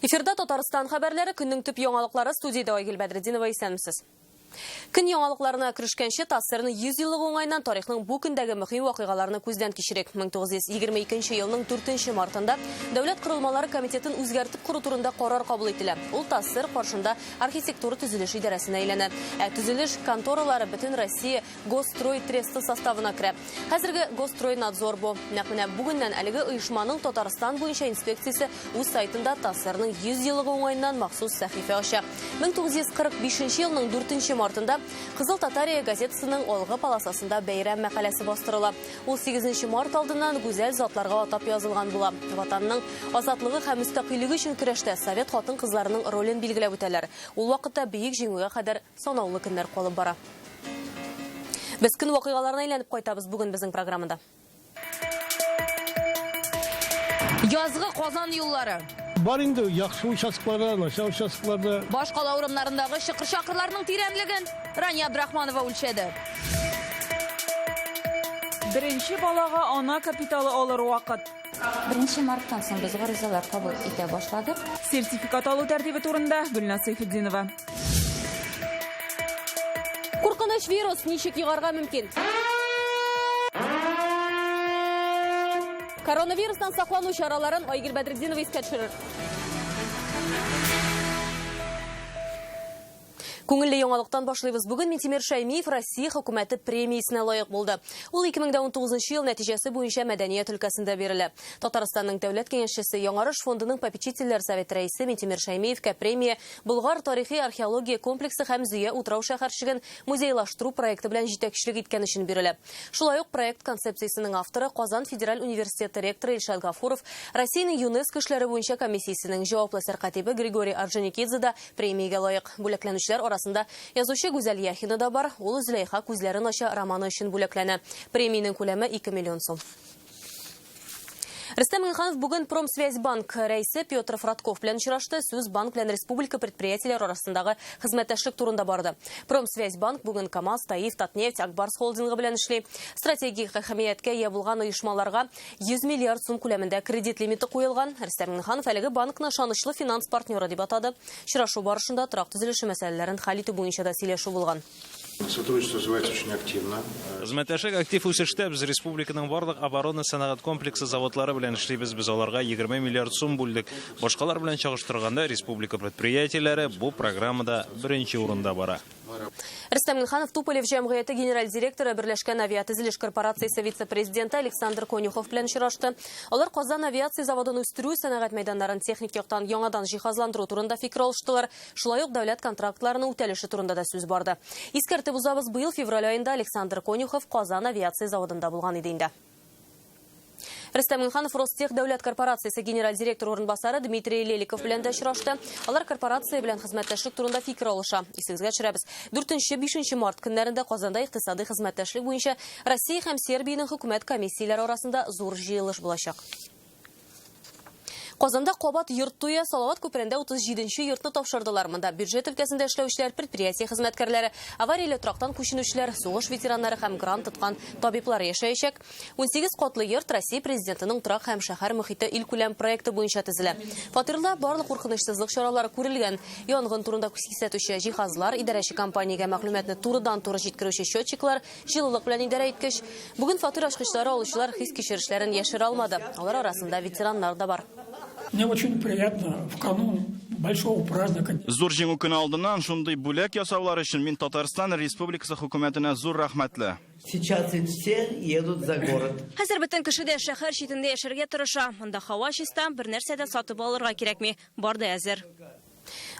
Эфирда Татарстан хәбәрләре көннең төп яңалыклары студияда Айгөл Бәдретдинова исәнмесез. Көн яңалыкларына кірішкенше Тассырның 100 еллык уңайнан тарихның бу көндәге мөһим вакыйгаларны күздән кичерик. 1922 елның 4 мартында Дәүләт Корылмалары комитетын үзгәртеп кору турында карар кабул ителә. Ул Тассыр каршында архитектура төзелеш идарәсенә әйләнә. Төзелеш конторалары бөтен Россия Госстрой тресты составына керә. Хәзерге Госстройнадзор бу. Нәкъ бүгеннән әлеге оешманың Татарстан буенча инспекциясе үз сайтында Тассырның 100 еллык уңайнан махсус сәхифә ача. 1945 елның 4 мартында Кызыл Татария газетасының алгы полосасында бәйрәм мәкаләсе бастырыла. Ул 8 март алдыннан гүзәл затларга атап язылган була. Ватанның азатлыгы һәм мөстәкыйлеге өчен көрәштә совет хатын-кызларының ролен билгеләп үтәләр. Ул вакытта бөек җиңүгә кадәр санаулы көннәр калып бара. Без көн вакыйгаларына әйләнеп кайтабыз бүген безнең программада. Язгы Казан юллары. Бар инде яхшы участокларда, наша участокларда. Башкала урыннарындагы чакыр-чакырларның тирәнлеген Рания Абдрахманова үлчәде. Беренче балага ана капиталы алыр вакыт. 1 марттан соң без гаризалар кабул итә башладык. Сертификат алу тәртибе турында Гөлназ Сайфетдинова. Куркыныч вирус ничек йыгарга мөмкин? Коронавирустан саклану чараларын Айгөл Бәдретдинова искә төшерер. Күңелле яңалыктан башлыйбыз. Бүген Минтимер Шәймиев Россия хөкүмәте премиясенә лаек булды. Ул 2019 ел нәтиҗәсе буенча мәдәният өлкәсендә бирелә. Татарстанның дәүләт киңәшчесе Яңарыш фондының попечительләр советы рәисе Минтимер Шәймиевкә премия Болгар тарихи археология комплексы һәм Зөя утрау шәһәрчеген музейлаштыру проекты белән җитәкчелек иткән өчен бирелә. Шулай ук проект концепциясенең авторы Казан федераль университеты ректоры Илшат Гафуров, Россиянең ЮНЕСКО эшләре буенча комиссиясенең җаваплы сәркатибы Григорий Орджоникидзе да премиягә лаек. Бүләкләнүчеләр арасында язучы Гүзәл Яхина да бар. Ул Зөләйха күзләрен ача романы өчен бүләкләнә. Премияның күләме 2 миллион сум. Рөстәм Миңнеханов бүген Промсвязьбанк рәисе Петр Фратков белән очрашты. Сүз банк белән республика предприятиеләре арасындагы хезмәттәшлек турында барды. Промсвязьбанк бүген КАМАЗ, Таиф, Татнефть, Акбарс холдингы белән эшли. Стратегик әһәмияткә ия булган оешмаларга 100 миллиард сум күләмендә кредит лимиты куелган. Рөстәм Миңнеханов әлеге банкны ышанычлы финанс партнеры дип атады. Очрашу барышында торак төзелеше мәсьәләләрен хәл итү буенча да сөйләшү булган. Сотрудничество развивается очень активно. Хезмәттәшлек актив үсештә. Без республиканың барлык оборона сәнәгать комплексы заводлары белән эшлибез. Без аларга 20 миллиард сум бүлдек. Башкалар белән чагыштырганда республика предприятиеләре бу программада беренче урында бара. Рөстәм Миңнеханов Туполев җәмгыяте генераль директоры Берләшкән авиатөзелеш корпорациясе вице-президенты Александр Конюхов белән очрашты. Алар Казан авиация заводын үстерү, сәнәгать мәйданнарын техник яктан яңадан җиһазландыру турында фикер алыштылар. Шулай ук дәүләт контрактларының үтәлеше турында да сүз барды. Искәртеп узабыз, быел февраль аенда Александр Конюхов Казан авиация заводында булган иде инде. Рөстәм Миңнеханов Ростех дәүләт корпорациясе генераль директор орынбасары Дмитрий Леликов белән дә очрашты. Алар корпорация белән хезмәттәшлек турында фикер алыша. Исегезгә төшерәбез. 4-5 март көннәрендә Казанда икътисади хезмәттәшлек буенча Россия һәм Сербиянең хөкүмәт комиссияләре арасында зур җыелыш булачак. Казанда кабат йорт туя Салават күперендә 37-нче йортны тапшырдылар. Монда бюджет өлкәсендә эшләүчеләр, предприятие хезмәткәрләре, аварияле трактан күченүчеләр, сугыш ветераннары һәм грант тоткан табиблар яшәячәк. 18 катлы йорт Россия президентының торак һәм шәһәр мөхите илкүләм проекты буенча төзелә. Фатирда барлык куркынычсызлык чаралары күрелгән. Янгын турында күрсәтүче җиһазлар, идарәче компаниягә мәгълүматны турыдан-туры җиткерүче счетчиклар, җылылык белән идарә иткеч. Бүген фатир ачкычлары алучылар хис кичерешләрен яшерә алмады. Алар арасында ветераннар да бар. Мне очень приятно в канун большого праздника. Зур җиңү көне алдыннан шундый бүләк ясаулар өчен мин Татарстан Республикасы хөкүмәтенә зур рәхмәтле. Сейчас все едут за город. Хәзер бөтен кеше дә шәһәр читендә яшәргә тырыша. Монда һава чиста, бер нәрсә дә сатып алырга кирәкми. Бар да әзер.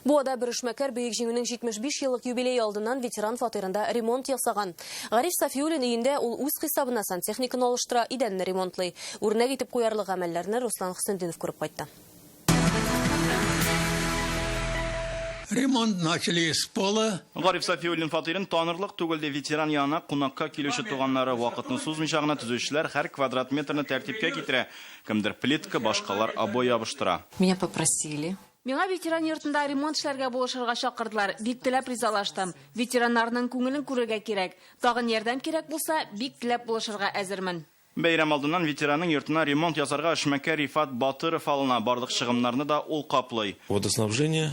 Бу ада Бөришмәкәр бөек җиңүнең 75 еллык юбилей алдыннан ветеран фатирында ремонт ясаган. Гариф Сафиуллин өендә ул үз хисабына сантехниканы алыштыра, идәнне ремонтлый. Үрнәк итеп куярлык гамәлләрне Руслан Хөсендинов күреп кайтты. Ремонт начали с пола. Гариф Сафиуллин фатирын танырлык түгел ди ветеран янына кунакка килүче туганнары вакытны сузмыйча гына төзүчеләр һәр квадрат метрны тәртипкә китерә. Кемдер плитка, башкалар обой ябыштыра. Меня попросили. Миңа ветеран йортында ремонт эшләргә булышырга чакырдылар. Бик теләп ризалаштым. Ветераннарның күңелен күрергә кирәк. Тагын ярдәм кирәк булса, бик теләп булышырга әзермен. Бәйрәм алдыннан ветеранның йортына ремонт ясарга эшмәкәр Рифат Батыров алына. Барлык чыгымнарны да ул каплый. Водоснабжение,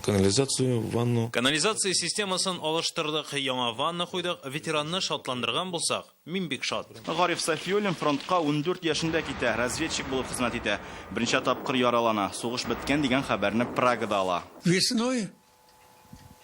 канализацию, ванну. Канализация системасын алыштырдык, яңа ванна куйдык, ветеранны шатландырган булсак, мин бик шат. Гариф Сафиуллин фронтка 14 яшында китә, разведчик булып хезмәт итә. Беренче тапкыр яралана, сугыш беткән дигән хәбәрне Прагада ала. Весной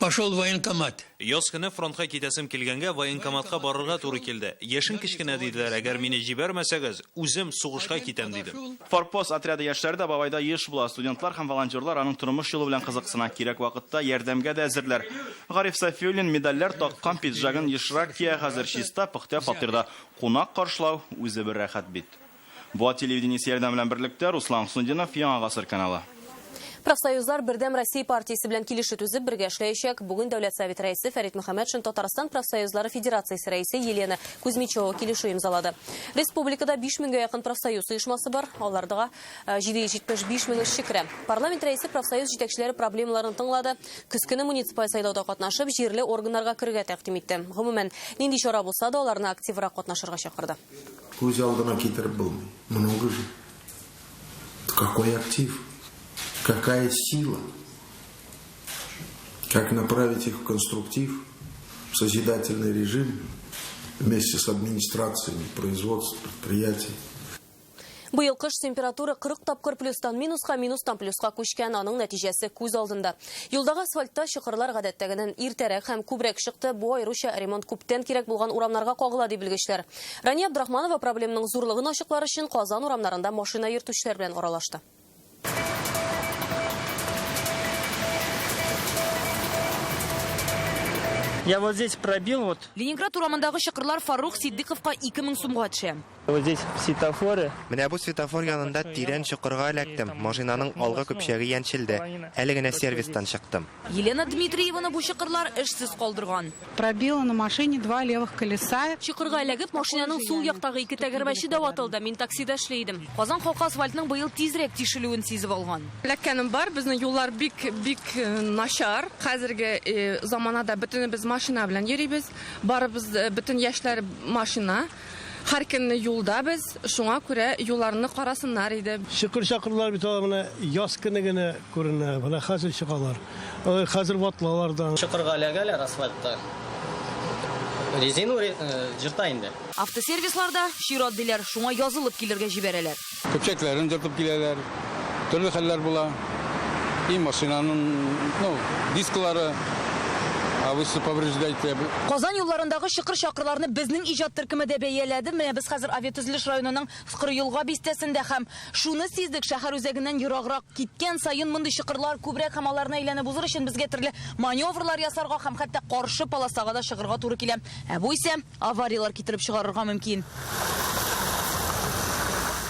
пошел в военкомат. Яз көне фронтка китәсем килгәнгә военкоматка барырга туры килде. Яшен кечкенә диделәр, әгәр мине җибәрмәсәгез, үзем сугышка китәм дидем. Форпост отряды яшьләре дә Бабайда еш була. Студентлар һәм волонтерлар аның тормыш юлы белән кызыксына, кирәк вакытта ярдәмгә дә әзерләр. Гариф Сафиуллин медальләр таккан пиджагын ешрак кия, хәзер чиста пөхтә фатирда кунак каршылау үзе бер рәхәт бит. Бу телевидение ярдәм белән берлектә Руслан Сундинов, Яңа гасыр каналы. Профсоюзлар Бердәм Россия партиясе белән килешү төзеп бергә эшләячәк. Бүген Дәүләт Совет рәисе Фәрит Мөхәммәтшин Татарстан профсоюзлары федерациясе рәисе Елена Кузьмичева килешү имзалады. Республикада 5000-гә якын профсоюз оешмасы бар, аларда 775 мең эшче керә. Парламент рәисе профсоюз җитәкчеләре проблемаларын тыңлады. Көскене муниципаль сайлауда катнашып, җирле органнарга керергә тәкъдим итте. Гомумән, нинди чара булса да, аларны активрак катнашырга чакырды. Күз алдына китереп булмый. Много же. Какой актив? Какая сила? Как направить их в конструктив, в созидательный режим вместе с администрациями, производством, предприятий? Быел кыш температура 40 тапкыр плюстан минустан плюска күчкән, аның нәтиҗәсе күз алдында. Юлдагы асфальтта чокырлар гадәттәгеннән иртәрәк һәм күбрәк чыкты. Бу айруча ремонт күптән кирәк булган урамнарга кагыла ди белгечләр. Рания Абдрахманова проблемның зурлыгын ачыклар өчен Казан урамнарында машина йөртүчеләр белән аралашты. Я вот здесь пробил, вот Ленинград урамындагы чокырлар Фарух Сиддиковка 2000 сумга төшә. здесь светофоры. Менә бу светофор янында тирән чокырга эләктем. Машинаның алгы көпчәге янчилде. Әле генә сервистан чыктым. Елена Дмитриеваны бу чокырлар эшсез калдырган. Пробила на машине 2 левых колеса. Чокырга эләгеп, машинаның сул яктагы ике тәгәрмәче дә ватылды. Мин таксида эшләйдем. Казан халкы асфальтның быел тизрәк тишелүен сизеп алган. Ләкәнем бар, безнең юллар бик начар. Хәзерге заманада бөтенебез машина белән йөрибез. Барыбыз бөтен яшьләр машина. Һәр көнне юлда без, шуңа күрә юлларны карасыннар иде. Шыкыр-шакырлар бит менә яз көне генә күренә. Менә хәзер чыгалар. Хәзер ватлалардан. Чыкырга эләгәләр асфальтта. Резину җырта инде. Автосервисларда чират диләр, шуңа язылып килергә җибәрәләр. Көпчәкләрен җыртып киләләр. Төрле хәлләр була. И машинаның, дисклары Казан юлларындагы чыкыр-чакырларны безнең иҗат төркеме дә бәяләде. Менә без хәзер Авиатөзелеш районының Скыр юлга бистәсендә һәм шуны сиздек, шәһәр үзәгеннән ераграк киткән саен мондай чыкырлар күбрәк һәм аларны әйләнеп узыр өчен безгә төрле маневрлар ясарга һәм хәтта каршы полосага да чыгырга туры килә. Бу исә авариялар китереп чыгарырга мөмкин.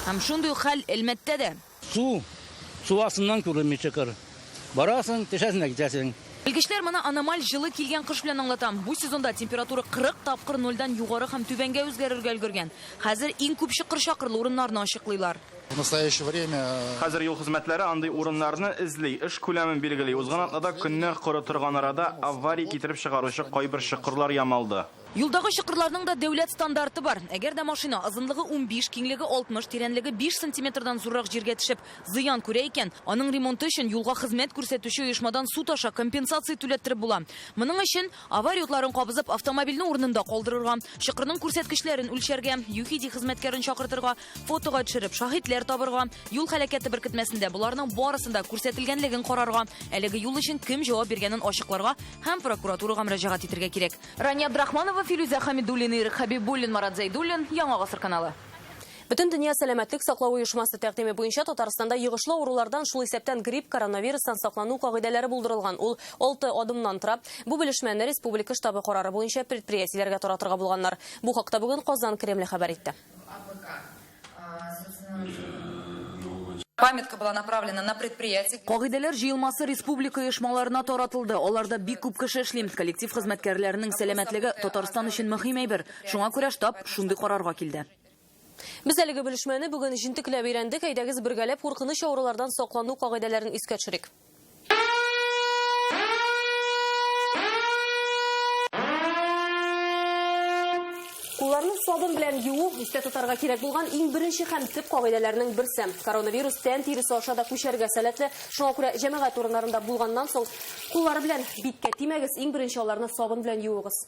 Һәм шундый хәл Әлмәттә дә. Су астыннан күренми чыкыр. Барасың, төшәсең, китәсең. Белгечләр моны аномаль җылы килгән кыш белән аңлатам. Бу сезонда температура 40 тапкыр 0-дан югары һәм түбәнгә үзгәрергә өлгергән. Хәзер иң күп чыкыр-чакырлы урыннарны ачыклыйлар. В настоящее время Хәзер юл хезмәтләре андый урыннарны эзли, эш күләмен билгели. Узган атнада көнне коры торган арада авария китереп чыгаручы кайбер чокырлар ямалды. Юлдагы чокырларның да дәүләт стандарты бар. Әгәр дә машина озынлыгы 15, киңлеге 60, тирәнлеге 5 сантиметрдан зуррак җиргә төшеп, зыян күрә икән, аның ремонты өчен юлга хезмәт күрсәтүче оешмадан су таша компенсация түләттереп була. Моның өчен авария ютларын кабызып, автомобильне урынында калдырырга, чокырның күрсәткечләрен үлчәргә, ЮХИДИ хезмәткәрен чакыртырга, фотога төшереп, шаһитләр табырга, юл һәлакәте беркетмәсендә буларның барысында күрсәтелгәнлеген карарга, әлеге юл өчен кем җавап биргәнен ачыкларга һәм прокуратурага мөрәҗәгать итәргә кирәк. Рания Абдрахманова, Филүзә Хамидуллина, Ирек Хабибуллин, Марат Зайдуллин, Яңа гасыр каналы. Бөтен дөнья сәламәтлек саклау оешмасы тәкъдиме буенча Татарстанда йогышлы авырулардан, шул исәптән грипп, коронавирустан саклану кагыйдәләре булдырылган. Ул 6 адымнан тора. Бу белешмәне республика штабы карары буенча предприятиеләргә таратырга булганнар. Бу хакта бүген Казан Кремле хәбәр итте. Памятка была направлена на предприятие. Кагыйдәләр җыелмасы республика оешмаларына таратылды. Аларда бик күп кеше эшли. Коллектив хезмәткәрләренең сәламәтлеге Татарстан өчен мөһим әйбер. Шуңа күрә штаб шундый карарга килде. Без әлеге белешмәне бүген җентекләп өйрәндек. Әйдәгез бергәләп куркыныч авырулардан саклану кагыйдәләрен искә төшерик. Кулларны сабын белән юу истә тотарга кирәк булган иң беренче һәм төп кагыйдәләрнең берсе. Коронавирус тән тиресе аша да күчәргә сәләтле. Шуңа күрә җәмәгать урыннарында булганнан соң куллар белән биткә тимәгез, иң беренче аларны сабын белән юыгыз.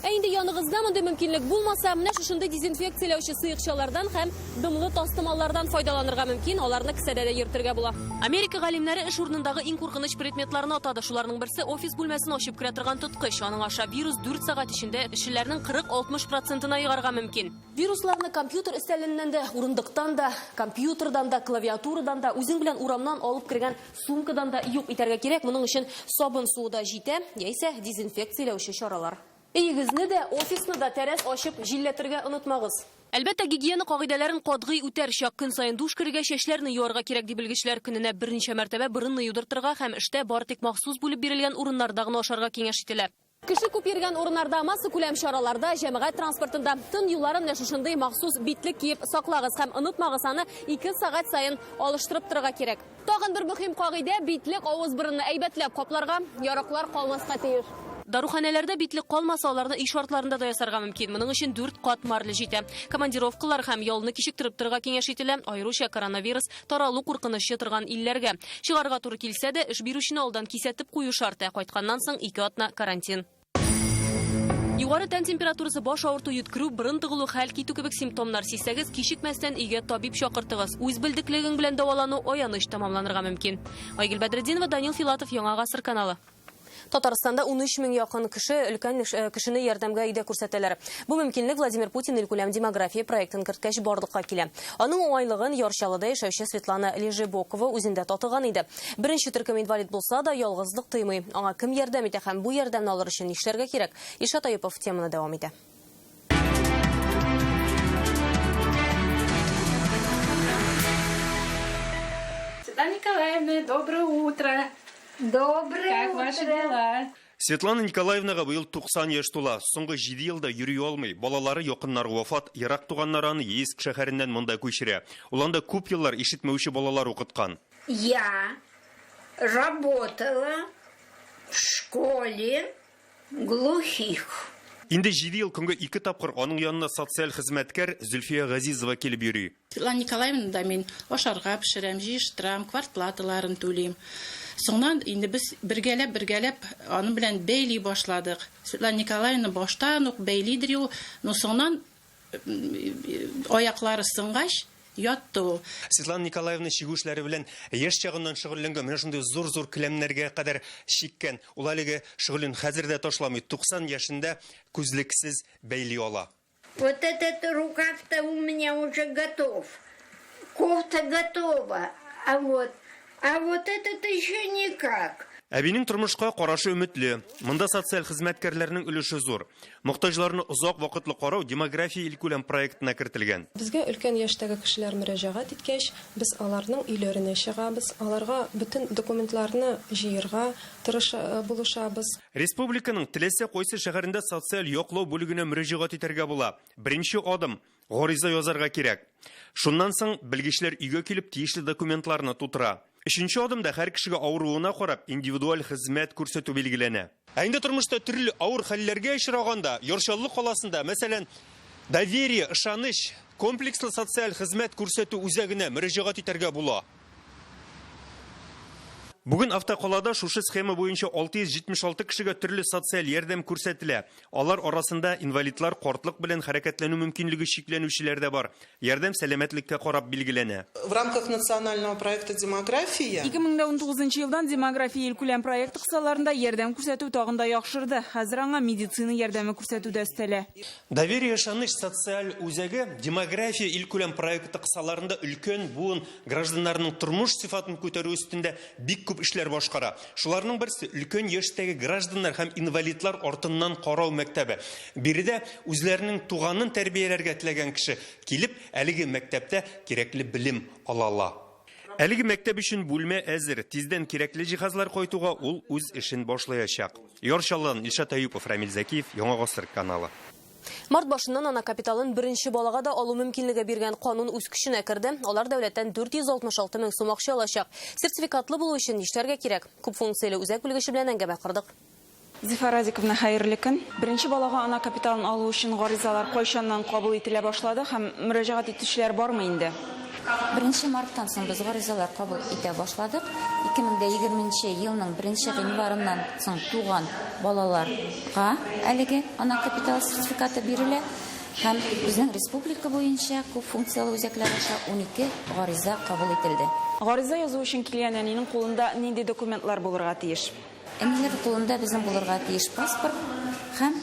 Инде яныгызда мондай мөмкинлек булмаса, менә шушындай дезинфекцияләүче сыйыкчалардан һәм дымлы тастымаллардан файдаланырга мөмкин, аларны кесәдә дә йөртергә була. Америка галимнәре эш урынындагы иң куркыныч предметларны атады. Шуларның берсе офис бүлмәсен ачып керә торган тоткыч. Аның аша вирус 4 сәгать эчендә эшчеләрнең 40-60%-на йыгарга мөмкин. Вирусларны компьютер өстәленнән дә, урындыктан да, компьютердан да, клавиатурадан да, үзең белән урамнан алып кергән сумкадан да юк итәргә кирәк. Моның өчен сабын суы да җитә, яисә дезинфекцияләүче чаралар. Өйегезне дә, офисны да тәрәз ачып җилләтергә онытмагыз. Әлбәттә, гигиена кагыйдәләрен катгый үтәрчәк. Көн саен душ керергә чәчләрне юарга кирәк дип белгечләр көненә берничә мәртәбә борынны юдыртырга һәм эштә бары тик махсус булып бирелгән урыннарда гына ашарга киңәш ителә. Кеше күп йөргән урыннарда, масса күләм чараларда, җәмәгать транспортында тын юлларын шушындый махсус битлек киеп саклагыз һәм онытмагыз, аны 2 сәгать саен алыштырып торырга кирәк. Тагын бер мөһим кагыйдә: битлек авыз-борынны әйбәтләп капларга, яраклар калмаска тиеш. Даруханәләрдә битлек калмаса, аларны үй шартларында да ясарга мөмкин. Моның өчен 4 кат марлы җитә. Командировкалар һәм ялны кичектереп торырга киңәш ителә, аеруча коронавирус таралу куркынычы торган илләргә. Чыгарга туры килсә дә, эш бирүчене алдан кисәтеп кую шарты. Кайтканнан соң 2 атна карантин. Югары тән температурасы, баш авырту, йөткерү, борын тыгылу, хәл китү кебек симптомнар сизсәгез, кичекмәстән өйгә табиб чакыртыгыз. Үз белдеклегең белән дәвалану аяныч тамамланырга мөмкин. Айгөл Бәдретдинова, Данил Филатов, Яңа гасыр каналы. Татарстанда 13 мең якын кеше өлкән кешене ярдәмгә өйдә күрсәтәләр. Бу мөмкинлек Владимир Путин илкүләм демография проектын керткәч барлыкка килә. Аның уңайлыгын Ярчалыда яшәүче Светлана Лежебокова үзендә татыган иде. Беренче төркем инвалид булса да, ялгызлык тоймый. Аңа кем ярдәм итә һәм бу ярдәмне алыр өчен нишләргә кирәк? Ишат Аюпов теманы дәвам итә. Светлана Николаевна, доброе утро. Доброе утро. Как ваши дела? Светлана Николаевнаға быйыл 90 яшь тула. Соңгы 7 елда йөри алмый. Балалары якыннары вафат, ерак туганнары аны Ейск шәһәреннән монда күчерә. Уланда күп еллар ишетмәүче балалар укыткан. Я работала в школе глухих. Инде 7 ел күнгә 2 тапкыр аның янына социаль хезмәткәр Зөлфия Газизова килеп йөри. Светлана Николаевна да мин ашарга пешерәм, җыештырам, квартплаталарын түлим. Соңнан инде без бергәләп аны белән бәйли башладык. Светлана Николаевна баштан ук бәйлидер ул, но соңнан аяклары сынгач ятты. Светлана Николаевна чигүшләре белән яшь чагыннан шөгыльләнгән, менә шундый зур келәмнәргә кадәр чиккән. Ул әлеге шөгылен хәзер дә ташламый. 90 яшендә күзлексез бәйли ала. Вот этот рукав-то у меня уже готов. Кофта готова. А вот этот еще никак. Әбинең тормышка карашы өметле. Монда социаль хезмәткәрләрнең өлеше зур. Мохтаҗларны озак вакытлы карау демография илкүләм проектына кертелгән. Безгә өлкән яшьтәге кешеләр мөрәҗәгать иткәч, без аларның өйләренә чыгабыз, аларга бөтен документларны җыярга булышабыз. Республиканың Теләсә кайсы шәһәрендә социаль яклау бүлегенә мөрәҗәгать итәргә була. Беренче адым гариза язарга кирәк. Шуннан соң белгечләр өйгә килеп тиешле документларны тутыра. Өченче адымда һәр кешегә авыруына карап индивидуаль хезмәт күрсәтү билгеләнә. Инде тормышта төрле авыр хәлләргә очраганда, Ярчаллы каласында, мәсәлән, доверие, ышаныч, комплекслы социаль хезмәт күрсәтү үзәгенә мөрәҗәгать итәргә була. Бүген автокалада шушы схема буенча 676 кешегә төрле социаль ярдәм күрсәтелә. Алар арасында инвалидлар, картлык белән хәрәкәтләнү мөмкинлеге шикләнүчеләр дә бар. Ярдәм сәламәтлеккә карап билгеләнә. В рамках национального проекта демография 2019 елдан демография илкүләм проекты кысаларында ярдәм күрсәтү тагын да яхшырды. Хәзер аңа медицина ярдәме күрсәтү дә өстәлә. Доверие ышаныч социаль үзәге демография илкүләм проекты кысаларында өлкән буын гражданнарның тормыш сыйфатын күтәрү өстендә бик күп эшләр башкара. Шуларның берсе өлкән яшьтәге гражданнар һәм инвалидлар артыннан карау мәктәбе. Биредә үзләренең туганын тәрбияләргә теләгән кеше килеп, әлеге мәктәптә кирәкле белем ала. Әлеге мәктәп өчен бүлмә әзер. Тиздән кирәкле җиһазлар кайтуга ул үз эшен башлаячак. Ярчалыдан Илшат Аюпов, Рамил Закиев, Яңа гасыр каналы. Март башыннан ана капиталын беренче балага да алу мөмкинлеге биргән канун үз көченә керде. Алар дәүләттән 466 мең сум акча алачак. Сертификатлы булу өчен нишләргә кирәк? Күп функцияле үзәк белгече белән әңгәмә кырдык. Зифа Разиковна, хәерле көн. Беренче балага ана капиталын алу өчен гаризалар кайчаннан кабул ителә башлады һәм мөрәҗәгать итүчеләр бармы инде? 1 марттан соң без гаризалар кабул итә башладык. 2020 елның 1 гыйнварыннан соң туган балаларга әлеге ана капитал сертификаты бирелә. Һәм безнең республика буенча күп функциялы үзәкләр аша 12 гариза кабул ителде. Гариза язу өчен килгән әнинең кулында нинди документлар булырга тиеш? Әниләр кулында безнең булырга тиеш паспорт һәм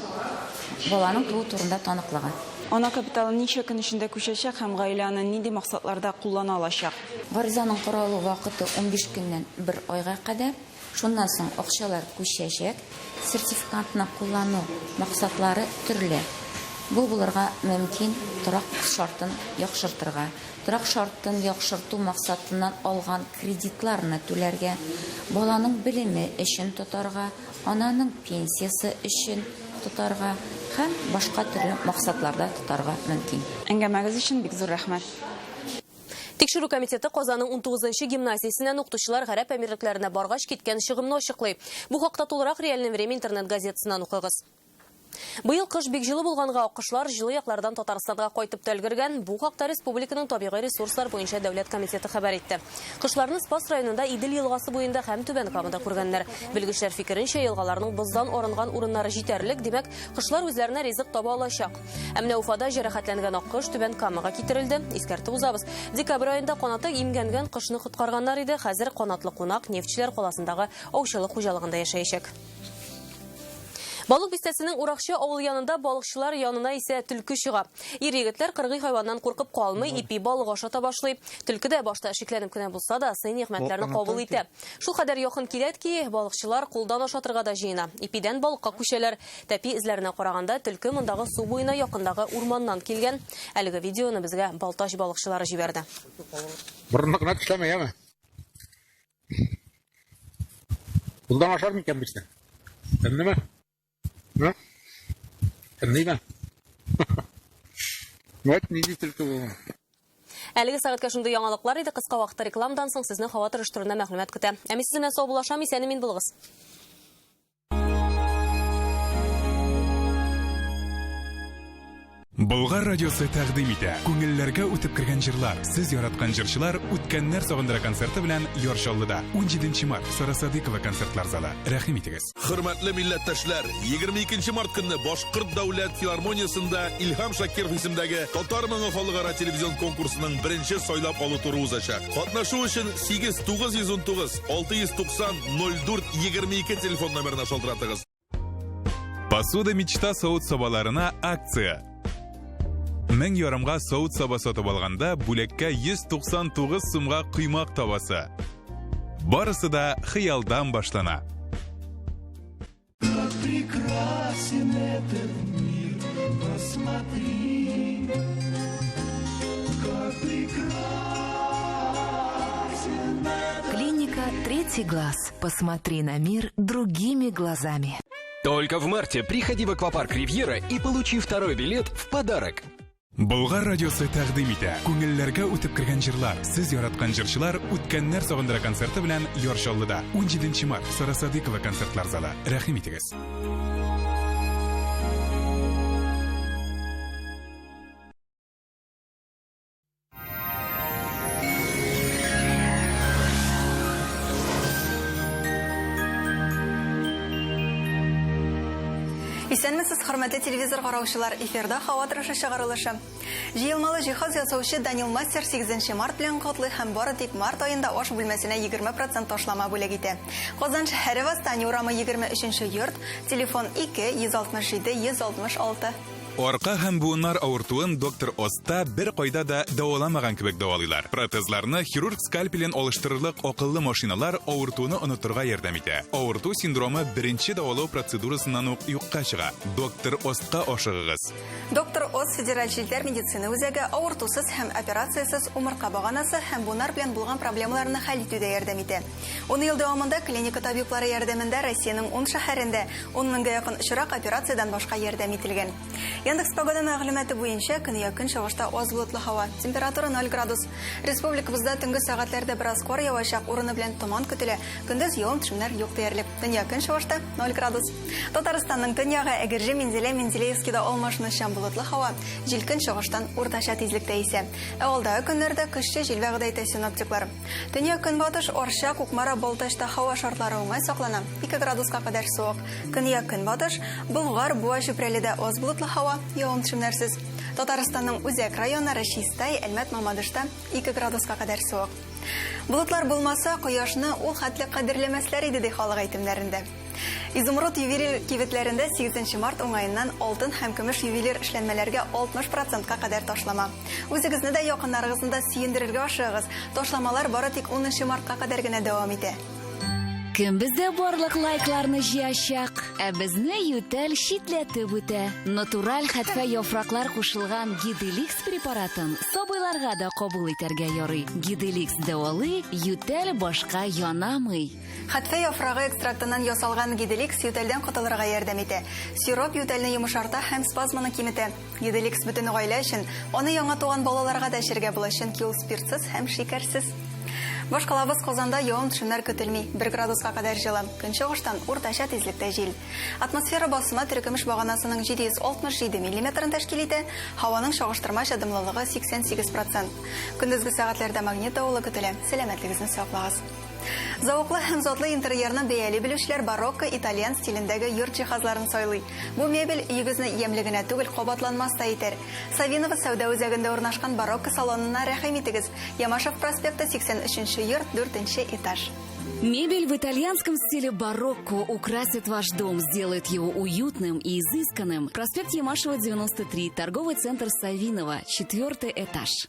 баланың туу турында таныклыгы. Ана капиталы ничә көн эчендә күчәчәк һәм гаиләне нинди максатларда куллана алачак? Гаризаның каралу вакыты 15 көннән 1 айга кадәр. Шуннан соң акчалар күчәчәк. Сертификатны куллану максатлары төрле. Бу булырга мөмкин торак шартын яхшыртырга. Торак шартын яхшырту максатыннан алган кредитларны түләргә, баланың белеме өчен тотарга, ананың пенсиясе өчен тотарга һәм башка төрле максатларда тотарга мөмкин. Әңгәмәгез өчен бик зур рәхмәт. Тикшерү комитеты Казанның 19-нчы гимназиясеннән укытучылар гарәп әмирлекләренә баргач киткән чыгымны ачыклый. Бу хакта тулырак Реальное время интернет газетасыннан укыгыз. Быел кыш бик җылы булганга акышлар җылы яклардан Татарстанга кайтып та өлгергән. Бу хакта республиканың табигый ресурслар буенча дәүләт комитеты хәбәр итте. Кышларны Спас районында Идел елгасы буенда һәм Түбән Камада күргәннәр. Белгечләр фикеренчә, елгаларның боздан орынган урыннары җитәрлек, димәк, кышлар үзләренә ризык таба алачак. Ә менә Уфада җәрәхәтләнгән аккош Түбән Камага китерелде. Искәртеп узабыз. Декабрь айында канаты имгәнгән кышны коткарганнар иде. Хәзер канатлы кунак Нефтьчеләр каласындагы аучылык хуҗалыгында яшәячәк. Балык бистәсенең Уракчы авыл янында балыкчылар янына исә төлке чыга. Ир-егетләр кыргый хайваннан куркып калмый, ипи балык ашата башлый. Төлке дә башта шикләнеп кенә булса да, сын нигъмәтләрне кабул итә. Шул кадәр якын киләт ки, балыкчылар кулдан ашатырга да җыена. Ипидән балыкка күчәләр. Тәпи эзләренә караганда, төлке мондагы су буена якындагы урманнан килгән. Әлеге видеоны безгә Балтач балыкчылары җибәрде. Борынлыкны эшләмәй, яме. Кулдан ашар микән бистә? Әннеме? Ну? Әннеме? Вот не дистелту. Әлеге сәгатькә шундый яңалыклар иде. Кыска вакытта рекламадан соң сезне һава торышы турында мәгълүмат көтә. Ә мин сезне сау булашам, исән мин булыгыз. Болгар радиосы тәкъдим итә. Күңелләргә үтеп кергән җырлар. Сез яраткан җырчылар үткәннәр сагындыра концерты белән Йоршаллыда 17 март Сарасадыкова концертлар залы. Рәхим итегез. Хөрмәтле милләттәшләр, 22 март көнне Башкорт дәүләт филармониясында Илһам Шакиров исемендәге Татар моңы халыкара телевизион конкурсының беренче сайлап алу туры узачак. Катнашу өчен 8919 690 0422 телефон номерына шалтыратыгыз. Посуда мечта савыт сабаларына акция. 1000 ярымга савыт саба сатып алганда бүлеккә 199 сумга кыймак табасы. Барысы да хыялдан башлана. Как прекрасен этот мир, посмотри, как прекрасен этот... Клиника «Третий глаз». Посмотри на мир другими глазами. Только в марте приходи в аквапарк «Ривьера» и получи второй билет в подарок. Болгар радиосы тәкъдим итә. Күңелләргә үтеп кергән җырлар. Сез яраткан җырчылар үткәннәр сагындыра концерты белән Йоршаллыда 17 март Сарасадыкова концертлар залы. Рәхим итегез. Исәнмесез, хөрмәтле телевизор караучылар, эфирда һава торышы чыгарылышы. Җыелмалы җиһаз ясаучы Данил Мастер 8 март белән катлы һәм бары тик март аенда аш бүлмәсенә 20% ташлама бүләк итә. Казан шәһәре Восстание урамы 23 йорт, телефон 2 167 166. Арка һәм буыннар авыртуын доктор Оста бер кайда да дәваламаган кебек дәвалыйлар. Протезларны хирург скальпелен алыштырырлык акыллы машиналар авыртуны онытырга ярдәм итә. Авырту синдромы беренче дәвалау процедурасыннан ук юкка чыга. Доктор Остка ашыгыгыз. Доктор Ост федераль җилләр медицина үзәге авыртусыз һәм операциясыз умыртка баганасы һәм буыннар белән булган проблемаларны хәл итүдә ярдәм итә. 10 ел дәвамында клиника табиблары ярдәмендә Россиянең 10 шәһәрендә 10 меңгә якын очрак операциядән башка ярдәм ителгән. Яндекс погода мәгълүматы буенча көньяк көнчыгышта аз болытлы һава, температура 0 градус. Республикабызда төнге сәгатьләрдә бераз кар явачак, урыны белән томан көтелә. Көндез явым-төшемнәр юк диярлек. Төньяк көнчыгышта 0 градус. Татарстанның төньягы Әгерҗе, Мензелә, Мензелеевскида алмашынучан болытлы һава, җил көнчыгыштан уртача тизлектә исә. Авылдагы көннәрдә көчсез җил вәгъдә итә синоптиклар. Төньяк көнбатыш Арча, Кукмара, Балтачта һава шартлары уңай саклана, 2 градуска кадәр суык. Көньяк көнбатыш Болгар, Буа, Чүпрәледә аз болытлы һава, явым-төшемнәрсез. Татарстанның үзәк районнары Чистай, Әлмәт, Мамадышта 2 градуска кадәр суык. Болытлар булмаса, кояшны ул хәтле кадерләмәсләр иде ди халык әйтемнәрендә. Изумруд ювелир кибетләрендә 8 март уңаеннан алтын һәм көмеш ювелир эшләнмәләргә 60%-ка кадәр ташлама. Үзегезне дә якыннарыгызны да сөендерергә ашыгыз. Ташламалар бары тик 10 мартка кадәр генә дәвам итә. Кем бездә барлык лайкларны җыячак, ә безне ютәл шитләтеп үтә. Натураль хәтфә яфраклар кушылган Гиделикс препаратын сабыйларга да кабул итәргә ярый. Гиделикс дәвалый, ютәл башка янамый. Хәтфә яфрагы экстрактыннан ясалган Гиделикс ютәлдән котылырга ярдәм итә. Сироп ютәлне йомшарта һәм спазмны киметә. Гиделикс бөтен гаилә өчен, аны яңа туган балаларга да эчәргә була, чөнки ул спиртсыз һәм шикәрсез. Башкалабыз Казанда явым-төшемнәр көтелми, 1 градуска кадәр җылы. Көнчыгыштан уртача тизлектә җил. Атмосфера басымы теркемеш баганасының 767 мм тәшкил итә, һаваның чагыштырмача дымлылыгы 88%. Көндезге сәгатьләрдә магнит давылы көтелә. Сәламәтлегезне саклагыз. Зауыклы һәм затлы интерьерны бәяле белүчеләр барокко итальян стилендәге йорт җиһазларын сайлый. Бу мебель йөгезне ямьлегенә түгел, кабатланмас та итәр. Савинова сәүдә үзәгендә урнашкан барокко салонына рәхим итегез. Ямашев проспекты 83-нче йорт, 4-нче этаж. Мебель в итальянском стиле барокко украсит ваш дом, сделает его уютным и изысканным. Проспект Ямашева, 93, торговый центр Савинова, 4-й этаж.